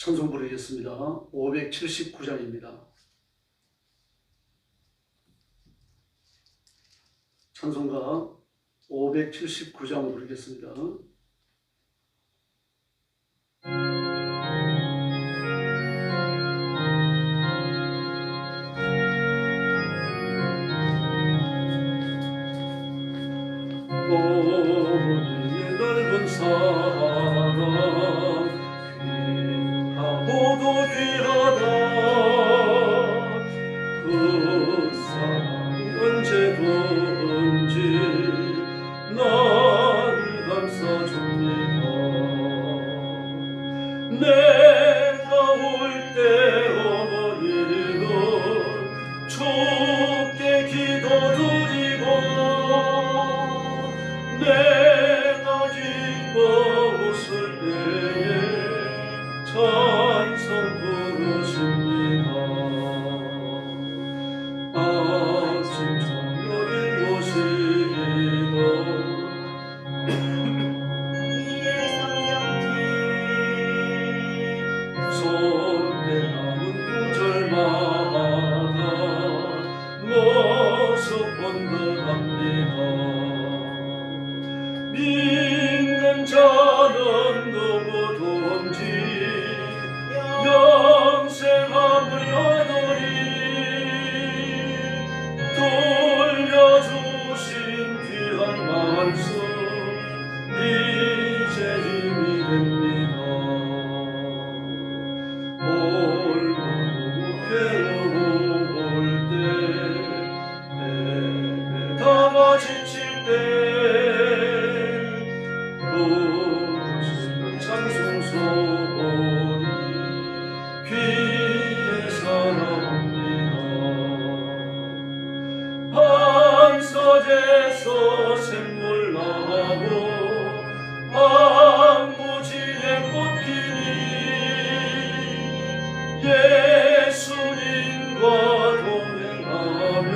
찬송 부르겠습니다. 579장입니다. 찬송가 579장 부르겠습니다. 오늘의 넓은 사랑 귀하고도 귀하다. 그 사랑이 언제든지 나를 감싸줍니다. 내가 올 때 어머니는 주께 기도드리고 내가 기뻐 웃을 때에 찬송 부르십니다. 아침 저녁 일모시고 이의 성경지 손때 남은 구절마다 모습 본듯합니다. 믿는 자는 누구든지 영생함을 얻으리. 돌려주신 귀한 말씀 이제 힘이 됩니다. 올바르고 괴로울 때 담아 지칠 때 찬송 소리 귀에 살아옵니다. 밤낮에서 샘물 나고 안무지에 꽃피니 예수님과 동행하며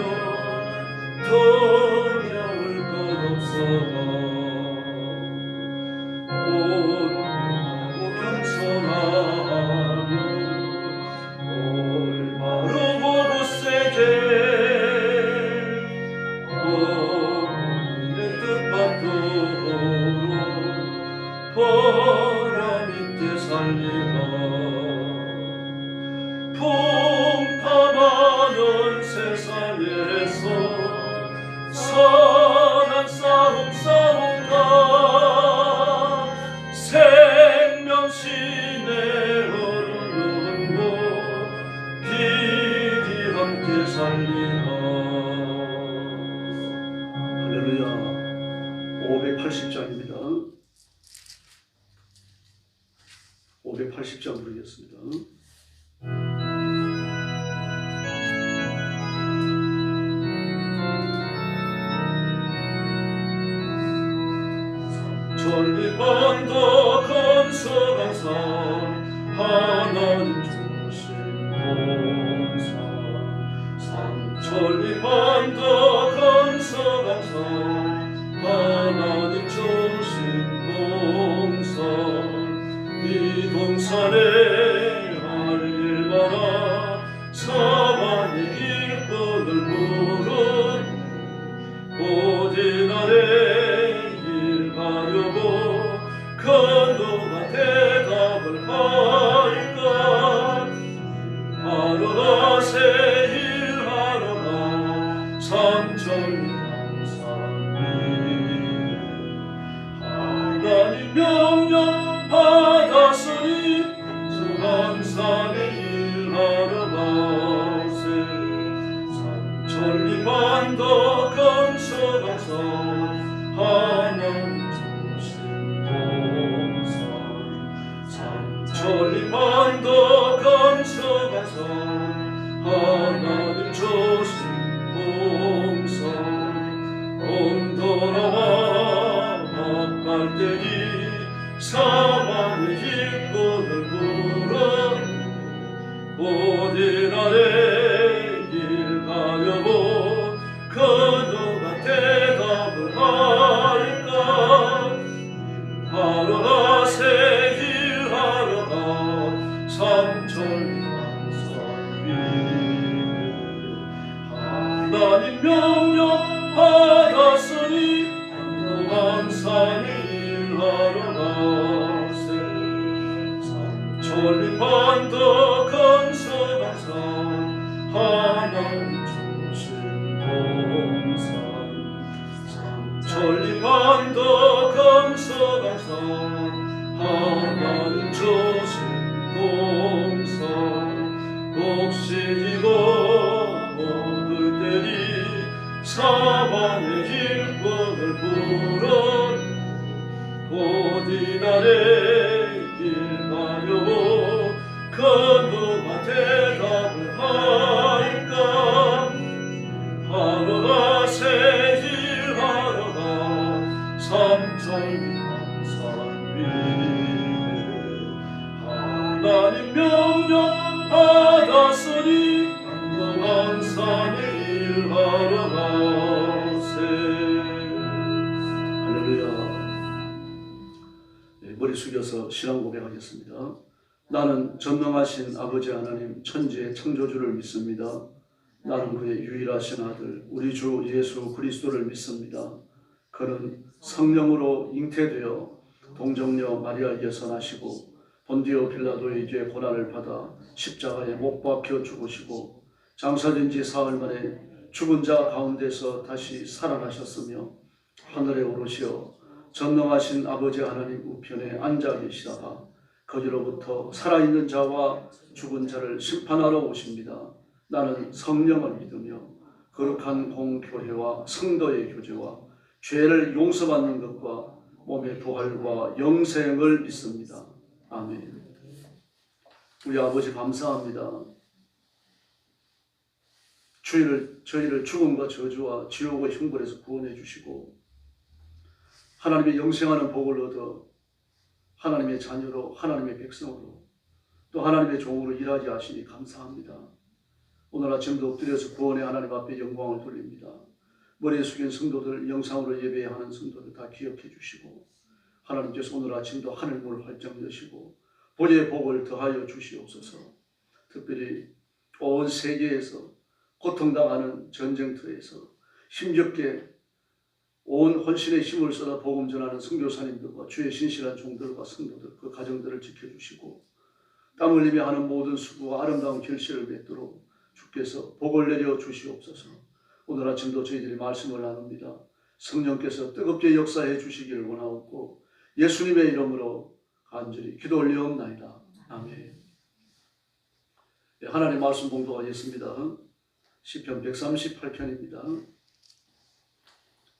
두려울 것 없어라. 겸손하며 올바르고 굳세게 어머니의 뜻받도록 보람있게 살리라. 풍파많은 세상에서 선한 싸움 싸우다 생명신의 흐르는 곳 길이 함께 살리라. 할렐루야. 580장입니다. 580장 부르겠습니다. 천리반도 건설강산 하나님 주신 동산. 삼천리반도 건설강산 하나님 주신 동산. 이 동산에 할 일마다 사방의 일꾼을 부른 오직 나를 하려고 그 누가 대답을 할까. 하러 가세 일하러 가 삼천리 강산 위에 하나님 명령 받았으니 수강산에 일하러 가세. 삼천리 반도 건설강산 하나님 주신 동산. 삼천리 반도 건설강산 하나님 주신 동산. 옹돌아와 막갈대니 사방의 일꾼을 부르 오직 나의 일 가려고 그 누가 대답을 할까. 하러 가세 일하러 가 강도 감사감사 하나님 조신 공사 곡식이고 먹을 때니 사방의 일꾼을 부르니 곧 이날에 일 가려고 그 누가 대답을 할까 하루가 새일하러가 삼천리 산위에 하나님 명령 받았으니 강동한 산에 일하러 가세. 할렐루야. 머리 숙여서 신앙 고백하겠습니다. 나는 전능하신 아버지 하나님 천지의 창조주를 믿습니다. 나는 그의 유일하신 아들 우리 주 예수 그리스도를 믿습니다. 그는 성령으로 잉태되어 동정녀 마리아에게서 나시고 본디오 빌라도에게 고난을 받아 십자가에 못 박혀 죽으시고 장사된 지 사흘 만에 죽은 자 가운데서 다시 살아나셨으며 하늘에 오르시어 전능하신 아버지 하나님 우편에 앉아 계시다가 거기로부터 살아있는 자와 죽은 자를 심판하러 오십니다. 나는 성령을 믿으며 거룩한 공교회와 성도의 교제와 죄를 용서받는 것과 몸의 부활과 영생을 믿습니다. 아멘. 우리 아버지 감사합니다. 저희를 죽음과 저주와 지옥의 형벌에서 구원해 주시고 하나님의 영생하는 복을 얻어 하나님의 자녀로 하나님의 백성으로 또 하나님의 종으로 일하게 하시니 감사합니다. 오늘 아침도 엎드려서 구원의 하나님 앞에 영광을 돌립니다. 머리에 숙인 성도들, 영상으로 예배하는 성도들 다 기억해 주시고 하나님께서 오늘 아침도 하늘문을 활짝 여시고 보좌의 복을 더하여 주시옵소서. 특별히 온 세계에서 고통당하는 전쟁터에서 힘겹게 온 헌신의 힘을 쏟아 복음 전하는 선교사님들과 주의 신실한 종들과 성도들 그 가정들을 지켜주시고 땀 흘리며 하는 모든 수고와 아름다운 결실을 맺도록 주께서 복을 내려 주시옵소서. 오늘 아침도 저희들이 말씀을 나눕니다. 성령께서 뜨겁게 역사해 주시기를 원하옵고 예수님의 이름으로 간절히 기도 올리옵나이다. 아멘. 하나님 말씀 봉독하겠습니다. 시편 138편입니다.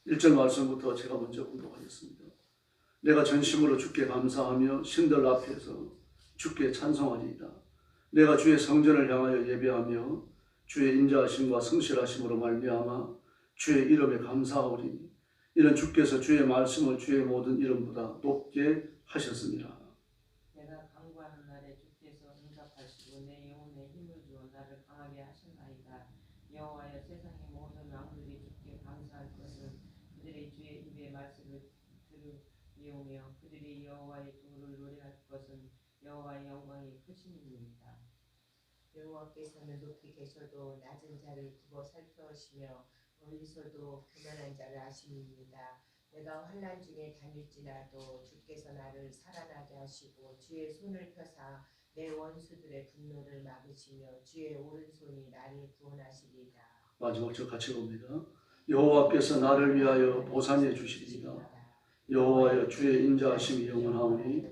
1절 말씀부터 제가 먼저 봉독하겠습니다. 내가 전심으로 주께 감사하며 신들 앞에서 주께 찬송하리이다. 내가 주의 성전을 향하여 예배하며 주의 인자하심과 성실하심으로 말미암아 주의 이름에 감사하오리니 이는 주께서 주의 말씀을 주의 모든 이름보다 높게 하셨습니다. 내가 간구하는 날에 주께서 응답하시고 내 영혼에 힘을 주어 나를 강하게 하셨나이다. 여호와여 세상의 모든 왕들이 주께 감사할 것은 그들의 주의 입의 말씀을 들으리오며 그들이 여호와의 주를 노래할 것은 여호와의 영광이 크심이니이다. 여호와께서는 높이 계셔도 낮은 자를 두고 살펴오시며 멀리서도 교만한 자를 아심입니다. 내가 환난 중에 다닐지라도 주께서 나를 살아나게 하시고 주의 손을 펴사 내 원수들의 분노를 막으시며 주의 오른손이 나를 구원하시리이다. 마지막 절 같이 봅니다. 여호와께서 나를 위하여 보상해 주시리이다. 여호와여 주의 인자하심이 영원하오니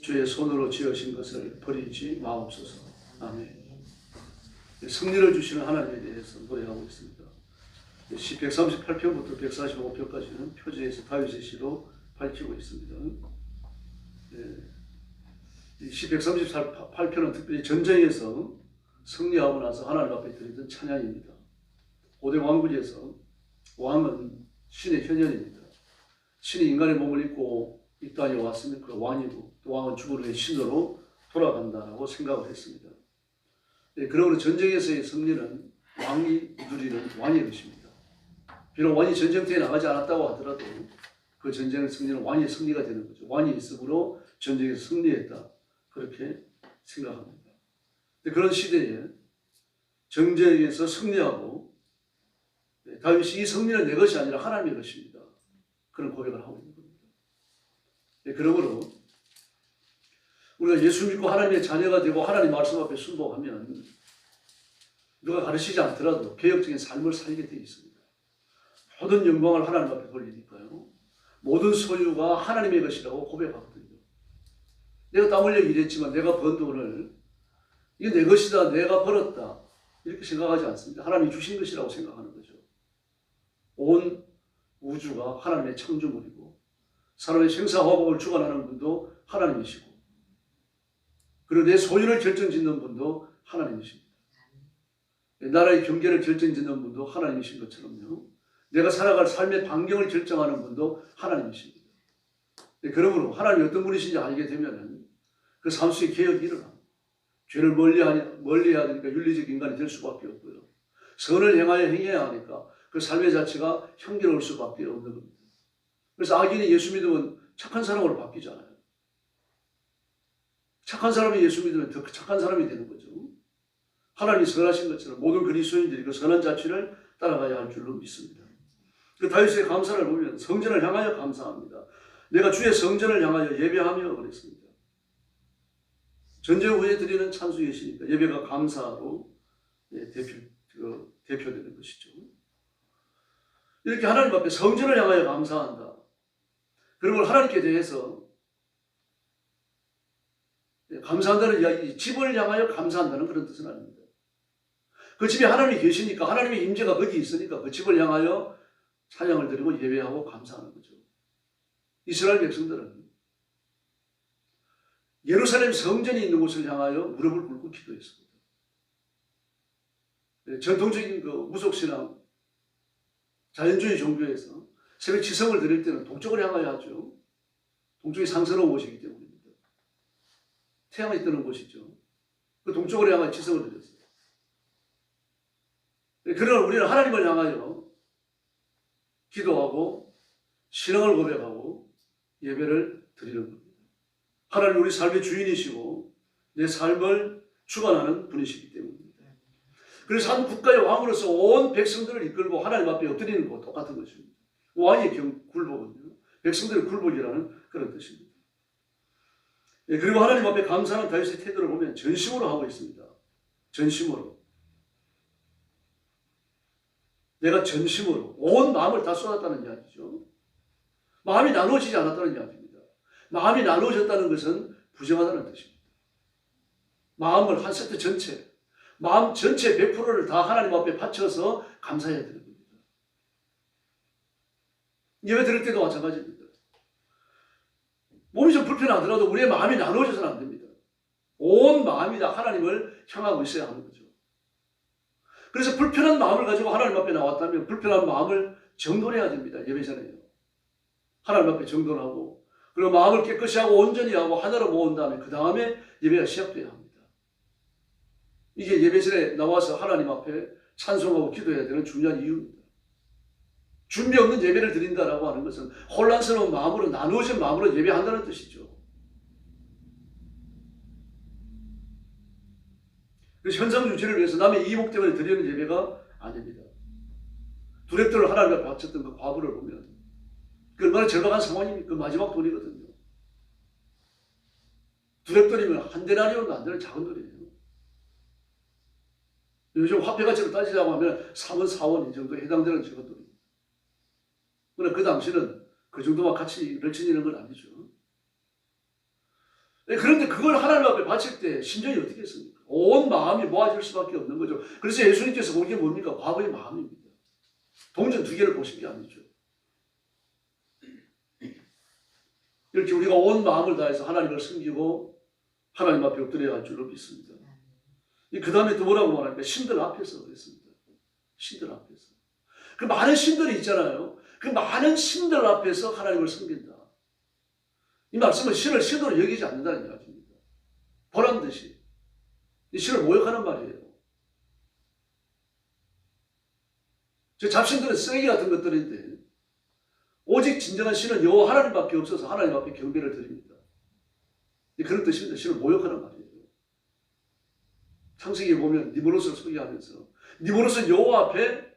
주의 손으로 지으신 것을 버리지 마옵소서. 아멘. 승리를 주시는 하나님에 대해서 노래하고 있습니다. 시 138편부터 145편까지는 표제에서 다윗의 시로 밝히고 있습니다. 시 138편은 특별히 전쟁에서 승리하고 나서 하나님 앞에 드리던 찬양입니다. 고대 왕국에서 왕은 신의 현현입니다. 신이 인간의 몸을 입고 이 땅에 왔으면 그 왕이고 또 왕은 죽은 후에 신으로 돌아간다라고 생각을 했습니다. 그러므로 전쟁에서의 승리는 왕이 누리는 왕의 것입니다. 비록 왕이 전쟁터에 나가지 않았다고 하더라도 그 전쟁의 승리는 왕의 승리가 되는 거죠. 왕이 있으므로 전쟁에서 승리했다. 그렇게 생각합니다. 그런 시대에 전쟁에서 승리하고 다윗이 이 승리는 내 것이 아니라 하나님의 것입니다. 그런 고백을 하고 있는 겁니다. 그러므로 우리가 예수 믿고 하나님의 자녀가 되고 하나님 말씀 앞에 순복하면 누가 가르치지 않더라도 개혁적인 삶을 살게 되어 있습니다. 모든 영광을 하나님 앞에 돌리니까요. 모든 소유가 하나님의 것이라고 고백하거든요. 내가 땀 흘려 일했지만 내가 번 돈을 이게 내 것이다, 내가 벌었다 이렇게 생각하지 않습니다. 하나님이 주신 것이라고 생각하는 거죠. 온 우주가 하나님의 창조물이고 사람의 생사화복을 주관하는 분도 하나님이시고 그리고 내 소유를 결정짓는 분도 하나님이십니다. 나라의 경계를 결정짓는 분도 하나님이신 것처럼요. 내가 살아갈 삶의 반경을 결정하는 분도 하나님이십니다. 그러므로 하나님이 어떤 분이신지 알게 되면 그 삶 속에 개혁이 일어납니다. 죄를 멀리해야 되니까 윤리적 인간이 될 수밖에 없고요. 선을 행하여 행해야 하니까 그 삶의 자체가 형기로울 수밖에 없는 겁니다. 그래서 악인이 예수 믿으면 착한 사람으로 바뀌잖아요. 착한 사람이 예수 믿으면 더 착한 사람이 되는 거죠. 하나님이 선하신 것처럼 모든 그리스도인들이 그 선한 자취를 따라가야 할 줄로 믿습니다. 그 다윗의 감사를 보면 성전을 향하여 감사합니다. 내가 주의 성전을 향하여 예배하며 그랬습니다. 전쟁 후에 드리는 찬수 예시니까 예배가 감사로 대표되는 것이죠. 이렇게 하나님 앞에 성전을 향하여 감사한다. 그리고 하나님께 대해서 감사한다는 이야기, 집을 향하여 감사한다는 그런 뜻은 아닙니다. 그 집에 하나님이 계시니까 하나님의 임재가 거기 있으니까 그 집을 향하여 찬양을 드리고 예배하고 감사하는 거죠. 이스라엘 백성들은 예루살렘 성전이 있는 곳을 향하여 무릎을 꿇고 기도했습니다. 전통적인 그 무속신앙, 자연주의 종교에서 새벽 지성을 드릴 때는 동쪽을 향하여 하죠. 동쪽이 상스러운 곳이기 때문입니다. 태양이 뜨는 곳이죠. 그 동쪽을 향하여 지성을 드렸어요. 그러나 우리는 하나님을 향하여 기도하고 신앙을 고백하고 예배를 드리는 겁니다. 하나님 우리 삶의 주인이시고 내 삶을 주관하는 분이시기 때문입니다. 그래서 한 국가의 왕으로서 온 백성들을 이끌고 하나님 앞에 엎드리는 것과 똑같은 것입니다. 왕의 굴복은요. 백성들의 굴복이라는 그런 뜻입니다. 그리고 하나님 앞에 감사하는 다윗의 태도를 보면 전심으로 하고 있습니다. 전심으로. 내가 전심으로 온 마음을 다 쏟았다는 이야기죠. 마음이 나누어지지 않았다는 이야기입니다. 마음이 나누어졌다는 것은 부정하다는 뜻입니다. 마음을 한 세트 전체, 마음 전체 100%를 다 하나님 앞에 바쳐서 감사해야 되는 겁니다. 예배 드릴 때도 마찬가지입니다. 몸이 좀 불편하더라도 우리의 마음이 나누어져서는 안 됩니다. 온 마음이 다 하나님을 향하고 있어야 하는 거죠. 그래서 불편한 마음을 가지고 하나님 앞에 나왔다면 불편한 마음을 정돈해야 됩니다. 예배 전에요. 하나님 앞에 정돈하고 그리고 마음을 깨끗이 하고 온전히 하고 하나로 모은 다음에 그 다음에 예배가 시작돼야 합니다. 이게 예배 전에 나와서 하나님 앞에 찬송하고 기도해야 되는 중요한 이유입니다. 준비 없는 예배를 드린다라고 하는 것은 혼란스러운 마음으로 나누어진 마음으로 예배한다는 뜻이죠. 그래서 현상 유지를 위해서 남의 이목 때문에 드리는 예배가 아닙니다. 두랩돌을 하나님 앞에 바쳤던 그 과부를 보면 그 얼마나 절박한 상황입니까? 그 마지막 돈이거든요. 두랩돌이면 한 데나리온도 안 되는 작은 돈이에요. 요즘 화폐가치로 따지자고 하면 3원, 4원 이 정도에 해당되는 적은 돈입니다. 그러나 그 당시는 그 정도만 가치를 지니는 건 아니죠. 그런데 그걸 하나님 앞에 바칠 때 심정이 어떻게 했습니까? 온 마음이 모아질 수밖에 없는 거죠. 그래서 예수님께서 본 게 뭡니까? 과부의 마음입니다. 동전 2개를 보신 게 아니죠. 이렇게 우리가 온 마음을 다해서 하나님을 섬기고 하나님 앞에 엎드려야 할 줄로 믿습니다. 그 다음에 또 뭐라고 말합니까? 신들 앞에서 그랬습니다. 신들 앞에서. 그 많은 신들이 있잖아요. 그 많은 신들 앞에서 하나님을 섬긴다. 이 말씀은 신을 신으로 여기지 않는다는 이야기입니다. 보란듯이. 이 신을 모욕하는 말이에요. 저 잡신들은 쓰레기 같은 것들인데 오직 진정한 신은 여호와 하나님밖에 없어서 하나님 앞에 경배를 드립니다. 그런 뜻입니다. 신을 모욕하는 말이에요. 창세기에 보면 니므롯을 소개하면서 니므롯은 여호와 앞에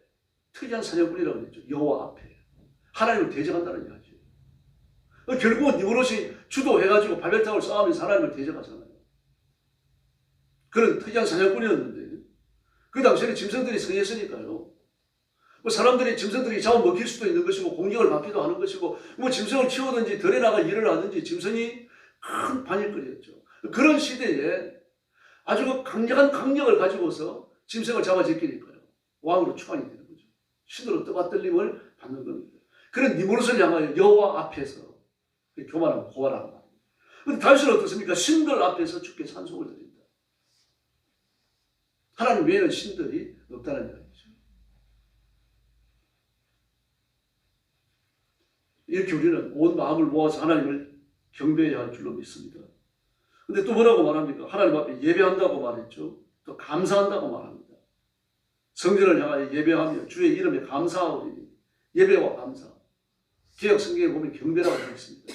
특이한 사냥꾼이라고 했죠. 여호와 앞에. 하나님을 대적한다는 이야기예요. 결국은 니므롯이 주도해가지고 바벨탑을 쌓으면서 하나님을 대적하잖아요. 그런 특이한 사냥꾼이었는데 그 당시에는 짐승들이 성했으니까요. 뭐 사람들이 짐승들이 잡아먹힐 수도 있는 것이고 공격을 받기도 하는 것이고 뭐 짐승을 키우든지 들에 나가 일을 하든지 짐승이 큰 반일거리였죠. 그런 시대에 아주 그 강력한 강력을 가지고서 짐승을 잡아제끼니까요. 왕으로 추앙이 되는 거죠. 신으로 떠받들림을 받는 겁니다. 그런 니무롯을 향하여 여호와 앞에서 교만하고 고발하는 말입니다. 그런데 다윗은 어떻습니까? 신들 앞에서 주께 찬송을 드린다. 하나님 외에는 신들이 없다는 이야기죠. 이렇게 우리는 온 마음을 모아서 하나님을 경배해야 할 줄로 믿습니다. 근데 또 뭐라고 말합니까? 하나님 앞에 예배한다고 말했죠. 또 감사한다고 말합니다. 성전을 향하여 예배하며 주의 이름에 감사하오니 예배와 감사. 개역 성경에 보면 경배라고 되어 있습니다.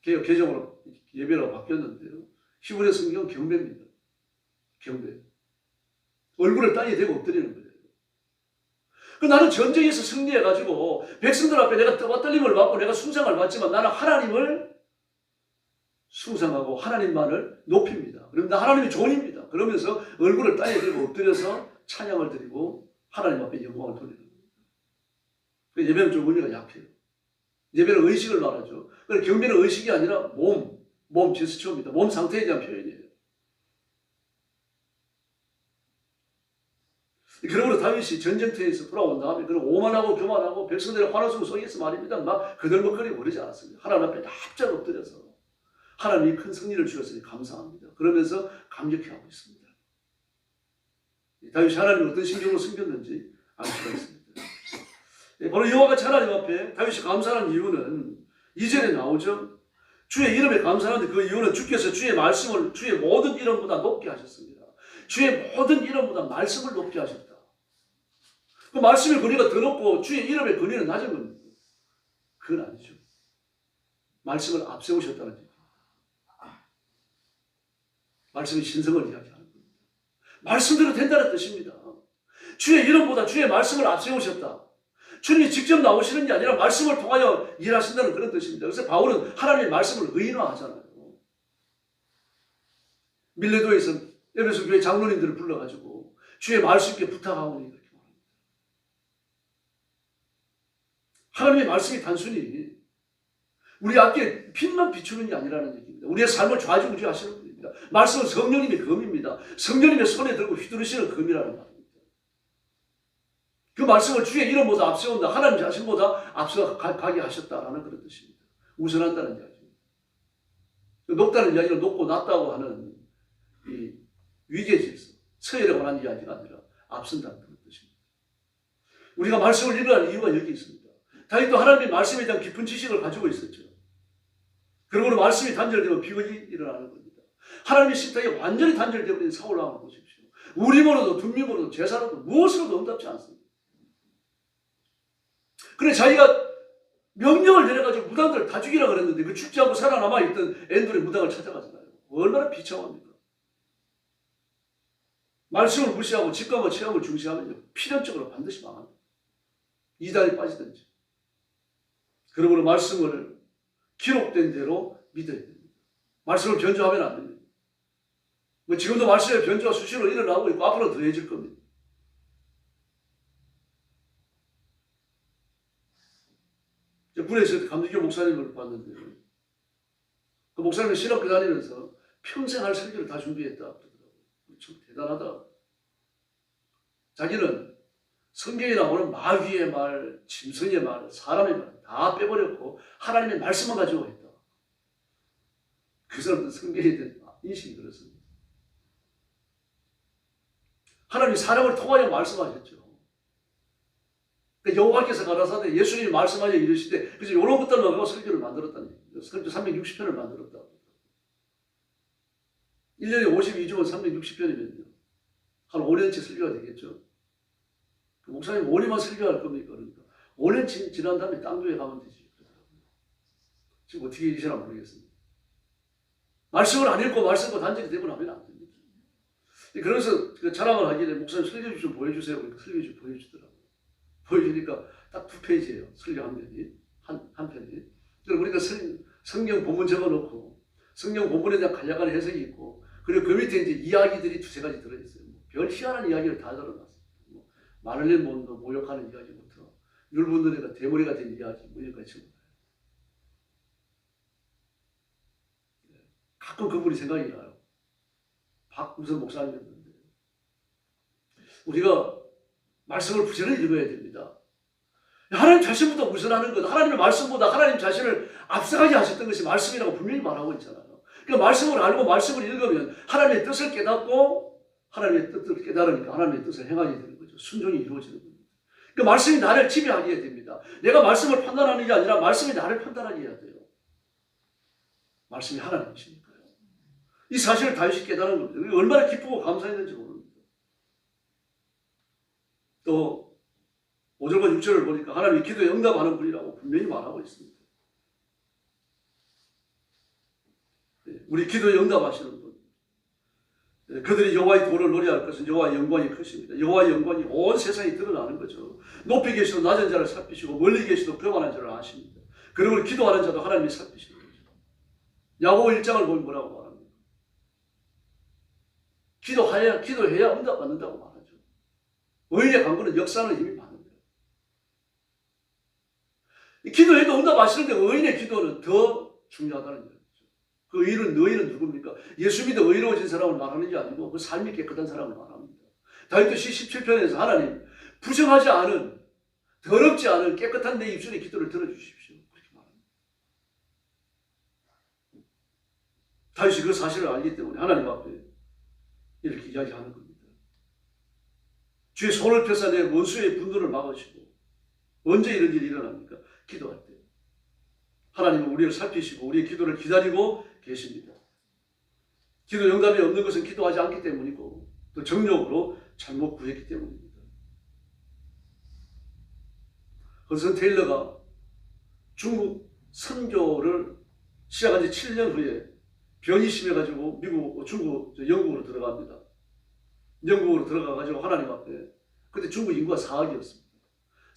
개역 개정으로 예배라고 바뀌었는데요. 히브리 성경은 경배입니다. 경배. 얼굴을 땅에 대고 엎드리는 거예요. 나는 전쟁에서 승리해가지고 백성들 앞에 내가 떠받들림을 받고 내가 숭상을 받지만 나는 하나님을 숭상하고 하나님만을 높입니다. 그럼 나 하나님의 종입니다. 그러면서 얼굴을 땅에 대고 엎드려서 찬양을 드리고 하나님 앞에 영광을 돌리는 겁니다. 예배는 좀 의미가 약해요. 예배는 의식을 말하죠. 경배는 의식이 아니라 몸 제스처입니다. 몸 상태에 대한 표현이에요. 그러므로 다윗이 전쟁터에서 돌아온 다음에 그런 오만하고 교만하고 백성들의 환호성 속에서 말입니다. 막 그들먹거리고 그러지 않았습니다. 하나님 앞에 납작 엎드려서 하나님이 큰 승리를 주셨으니 감사합니다. 그러면서 감격해하고 있습니다. 다윗이 하나님을 어떤 심정으로 섬겼는지 알 수가 있습니다. 바로 이와 같이 하나님 앞에 다윗이 감사하는 이유는 2절에 나오죠. 주의 이름에 감사하는데 그 이유는 주께서 주의 말씀을 주의 모든 이름보다 높게 하셨습니다. 주의 모든 이름보다 말씀을 높게 하셨다. 그 말씀의 권위가 더 높고 주의 이름의 권위는 낮은 겁니다. 그건 아니죠. 말씀을 앞세우셨다는 얘기입니다. 말씀이 신성을 이야기하는 겁니다. 말씀대로 된다는 뜻입니다. 주의 이름보다 주의 말씀을 앞세우셨다. 주님이 직접 나오시는 게 아니라 말씀을 통하여 일하신다는 그런 뜻입니다. 그래서 바울은 하나님의 말씀을 의인화하잖아요. 밀레도에서 에베소 교회 장로님들을 불러가지고 주의 말씀께 부탁하오니 이렇게 말합니다. 하나님의 말씀이 단순히 우리 앞에 빛만 비추는 게 아니라는 얘기입니다. 우리의 삶을 좌지우지하시는 분입니다. 말씀은 성령님의 검입니다. 성령님의 손에 들고 휘두르시는 검이라는 말입니다. 그 말씀을 주의 이름보다 앞세운다. 하나님 자신보다 앞서가게 하셨다라는 그런 뜻입니다. 우선한다는 이야기입니다. 높다는 이야기를 높고 낮다고 하는 이 위계 질서, 서열에 관한 이야기가 아니라 앞선다는 그런 뜻입니다. 우리가 말씀을 읽어야 할 이유가 여기 있습니다. 다윗도 하나님의 말씀에 대한 깊은 지식을 가지고 있었죠. 그러므로 말씀이 단절되면 비극이 일어나는 겁니다. 하나님의 식탁이 완전히 단절되어버린 사울 왕을 보십시오. 우림으로도 둠밈으로도 제사로도 무엇으로도 응답지 않습니다. 그래 자기가 명령을 내려가지고 무당들을 다 죽이라 그랬는데 그 죽지 않고 살아남아있던 엔돌의 무당을 찾아가잖아요. 얼마나 비참합니까? 말씀을 무시하고 직감과 체험을 중시하면 필연적으로 반드시 망합니다. 이단에 빠지든지. 그러므로 말씀을 기록된 대로 믿어야 됩니다. 말씀을 변조하면 안 됩니다. 뭐 지금도 말씀의 변조가 수시로 일어나고 있고 앞으로 더해질 겁니다. 군에서 감리교 목사님을 봤는데 그 목사님은 신학교 다니면서 평생 할 설교를 다 준비했다 그러더라고요. 참 대단하다. 자기는 성경에 나오는 마귀의 말, 짐승의 말, 사람의 말 다 빼버렸고 하나님의 말씀만 가지고 했다. 그 사람은 성경에 대한 인식이 그렇습니다. 하나님이 사람을 통하여 말씀하셨죠. 여호와께서 가라사대 예수님이 말씀하여 이르시되 그래서 이런 것들만 가지고 설교를 만들었다는 얘기예요. 설교 360편을 만들었다. 1년에 52주면 360편이면요. 한 5년치 설교가 되겠죠. 그 목사님 5년만 설교할 겁니까? 그러니까 5년 지난 다음에 땅교회 가면 되지. 지금 어떻게 일이시나 모르겠습니다. 말씀을 안 읽고 말씀과 단절이 되고 나면 안 됩니다. 그래서 그 자랑을 하길래 목사님 설교집 좀 보여주세요. 그러니까 설교집 보여주더라고요. 보여주니까 딱 2페이지예요. 설교 한 편이. 한 편이. 그러니까 성경 본문 적어놓고 성경 본문에 대한 간략한 해석이 있고 그리고 그 밑에 이제 이야기들이 2-3가지 들어있어요. 별 희한한 이야기를 다 적어놨어요. 마를린 몬도 모욕하는 이야기부터 율분들에가 대머리가 된 이야기 뭐 이런 것처럼 가끔 그분이 생각이 나요. 박무선 목사님이었는데 우리가 말씀을 부지런히 읽어야 됩니다. 하나님 자신보다 우선하는 것, 하나님의 말씀보다 하나님 자신을 앞서가게 하셨던 것이 말씀이라고 분명히 말하고 있잖아요. 그러니까 말씀을 알고 말씀을 읽으면 하나님의 뜻을 깨닫고 하나님의 뜻을 깨달으니까 하나님의 뜻을 행하게 되는 거죠. 순종이 이루어지는 겁니다. 그러니까 말씀이 나를 지배하게 됩니다. 내가 말씀을 판단하는 게 아니라 말씀이 나를 판단하게 해야 돼요. 말씀이 하나님이시니까요. 이 사실을 다윗이 깨달은 겁니다. 얼마나 기쁘고 감사했는지 모릅니다. 또 5절과 6절을 보니까 하나님이 기도에 응답하는 분이라고 분명히 말하고 있습니다. 우리 기도에 응답하시는 분. 그들이 여호와의 도를 노래할 것은 여호와의 영광이 크십니다. 여호와의 영광이 온 세상에 드러나는 거죠. 높이 계시도 낮은 자를 살피시고 멀리 계시도 교만한 자를 아십니다. 그러므로 기도하는 자도 하나님이 살피시는 거죠. 야고보 1장을 보면 뭐라고 말합니까? 기도해야 응답받는다고 말하죠. 의인의 간구는 역사하는 힘이 많은 거예요. 기도해도 응답하시는데 의인의 기도는 더 중요하다는 거예요. 그 의인은 누굽니까? 예수 믿어 의로워진 사람을 말하는 게 아니고 그 삶이 깨끗한 사람을 말합니다. 다윗도 시 17편에서 하나님 부정하지 않은 더럽지 않은 깨끗한 내 입술의 기도를 들어주십시오. 그렇게 말합니다. 다윗이 그 사실을 알기 때문에 하나님 앞에 이렇게 이야기하는 겁니다. 주의 손을 펴사 내 원수의 분노를 막으시고 언제 이런 일이 일어납니까? 기도할 때. 하나님은 우리를 살피시고 우리의 기도를 기다리고 계십니다. 기도 응답이 없는 것은 기도하지 않기 때문이고 또 정력으로 잘못 구했기 때문입니다. 허슨 테일러가 중국 선교를 시작한 지 7년 후에 병이 심해가지고 영국으로 들어갑니다. 영국으로 들어가가지고 하나님 앞에 그때 중국 인구가 4억이었습니다.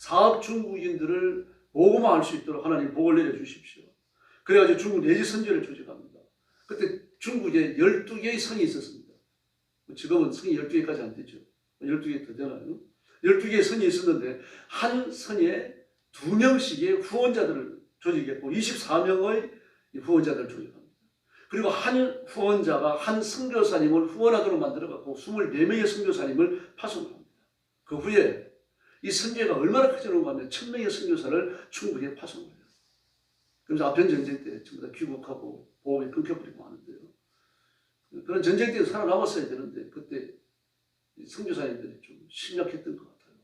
4억 중국인들을 복음화할 수 있도록 하나님 복을 내려주십시오. 그래가지고 중국 내지 선교를 조직합니다. 그때 중국에 12개의 성이 있었습니다. 지금은 성이 12개까지 안 되죠. 12개 더 되나요? 12개의 성이 있었는데 한 성에 2명씩의 후원자들을 조직했고 24명의 후원자들을 조직합니다. 그리고 한 후원자가 한 선교사님을 후원하도록 만들어갖고 24명의 선교사님을 파송합니다. 그 후에 이 선교가 얼마나 커지는가 하면 1000명의 선교사를 충분히 파송을 해요. 그래서 아편 전쟁 때 전부 다 귀국하고 보험이 끊겨버리고 하는데요. 그런 전쟁 때 살아남았어야 되는데 그때 선교사님들이 좀 심약했던 것 같아요.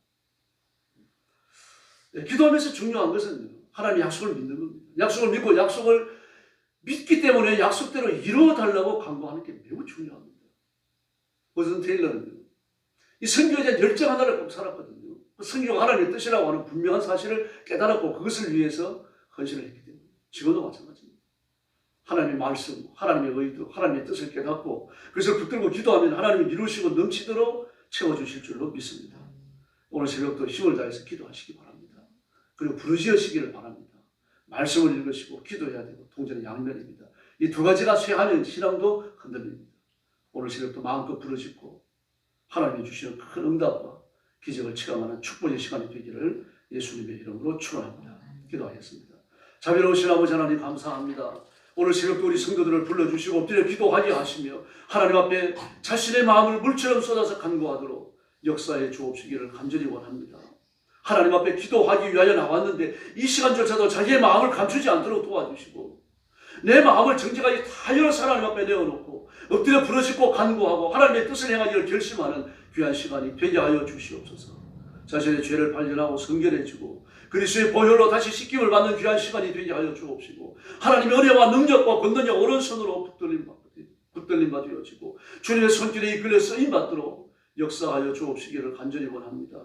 네, 기도하면서 중요한 것은 하나님의 약속을 믿는 겁니다. 약속을 믿고 약속을 믿기 때문에 약속대로 이루어달라고 간구하는 게 매우 중요합니다. 허슨 테일러는요. 이 선교에 대한 열정 하나를 꼭 살았거든요. 선교가 하나님의 뜻이라고 하는 분명한 사실을 깨달았고 그것을 위해서 헌신을 했기 때문에 지금도 마찬가지입니다. 하나님의 말씀, 하나님의 의도, 하나님의 뜻을 깨닫고 그것을 붙들고 기도하면 하나님이 이루시고 넘치도록 채워주실 줄로 믿습니다. 오늘 새벽도 힘을 다해서 기도하시기 바랍니다. 그리고 부르짖으시기를 바랍니다. 말씀을 읽으시고 기도해야 되고 동전의 양면입니다. 이 두 가지가 쇠하면 신앙도 흔들립니다. 오늘 새벽도 마음껏 부르짖고 하나님이 주시는 큰 응답과 기적을 체험하는 축복의 시간이 되기를 예수님의 이름으로 축원합니다. 기도하겠습니다. 자비로우신 아버지 하나님 감사합니다. 오늘 새벽도 우리 성도들을 불러주시고 엎드려 기도하게 하시며 하나님 앞에 자신의 마음을 물처럼 쏟아서 간구하도록 역사에 주옵시기를 간절히 원합니다. 하나님 앞에 기도하기 위하여 나왔는데 이 시간조차도 자기의 마음을 감추지 않도록 도와주시고 내 마음을 정직하게 다 열어서 하나님 앞에 내어놓고 엎드려 부르짖고 간구하고 하나님의 뜻을 행하기를 결심하는 귀한 시간이 되게 하여 주시옵소서. 자신의 죄를 발견하고 성결해지고 그리스도의 보혈로 다시 씻김을 받는 귀한 시간이 되게 하여 주옵시고 하나님의 은혜와 능력과 권능의 오른손으로 붙들림 받으어지고 주님의 손길에 이끌려 쓰임받도록 역사하여 주옵시기를 간절히 원합니다.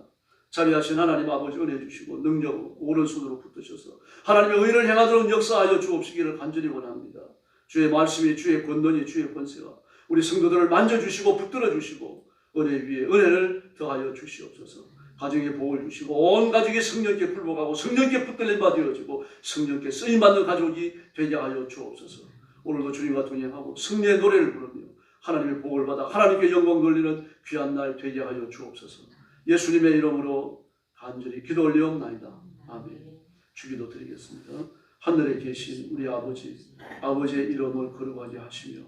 자비하신 하나님 아버지 은혜 주시고 능력으로 오른손으로 붙드셔서 하나님의 의를 행하도록 역사하여 주옵시기를 간절히 원합니다. 주의 말씀이 주의 권능이 주의 권세가 우리 성도들을 만져주시고 붙들어 주시고 은혜 위에 은혜를 더하여 주시옵소서. 가정에 복을 주시고 온 가족이 성령께 굴복하고 성령께 붙들림 받으어지고 성령께 쓰임받는 가족이 되게 하여 주옵소서. 오늘도 주님과 동행하고 승리의 노래를 부르며 하나님의 복을 받아 하나님께 영광 돌리는 귀한 날 되게 하여 주옵소서. 예수님의 이름으로 간절히 기도 올리옵나이다. 아멘. 주기도 드리겠습니다. 하늘에 계신 우리 아버지, 아버지의 이름을 거룩하게 하시며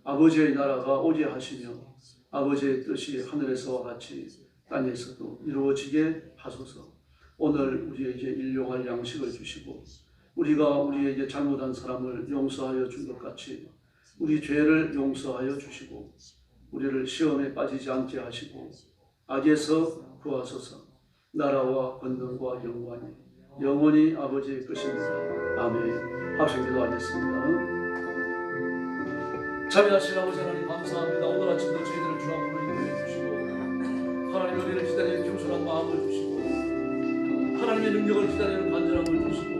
아버지의 나라가 오게 하시며 아버지의 뜻이 하늘에서와 같이 땅에서도 이루어지게 하소서. 오늘 우리에게 일용할 양식을 주시고 우리가 우리에게 잘못한 사람을 용서하여 준 것 같이 우리 죄를 용서하여 주시고 우리를 시험에 빠지지 않게 하시고 악에서 구하소서. 나라와 권능과 영광이 영원히 아버지의 것입니다. 아멘. 합심 기도하겠습니다. 자비하신 아버지 하나님 감사합니다. 오늘 아침도 저희들을 주 앞으로 인도해 주시고 하나님 우리를 기다리는 겸손한 마음을 주시고 하나님의 능력을 기다리는 간절함을 주시고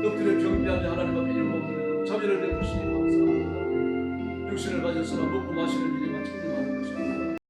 엎드려 경배하며 하나님 앞에 영광을 자비를 베푸시니 감사합니다. 육신을 가져서나 먹고 마시는 일에만 청정하는 것입니다.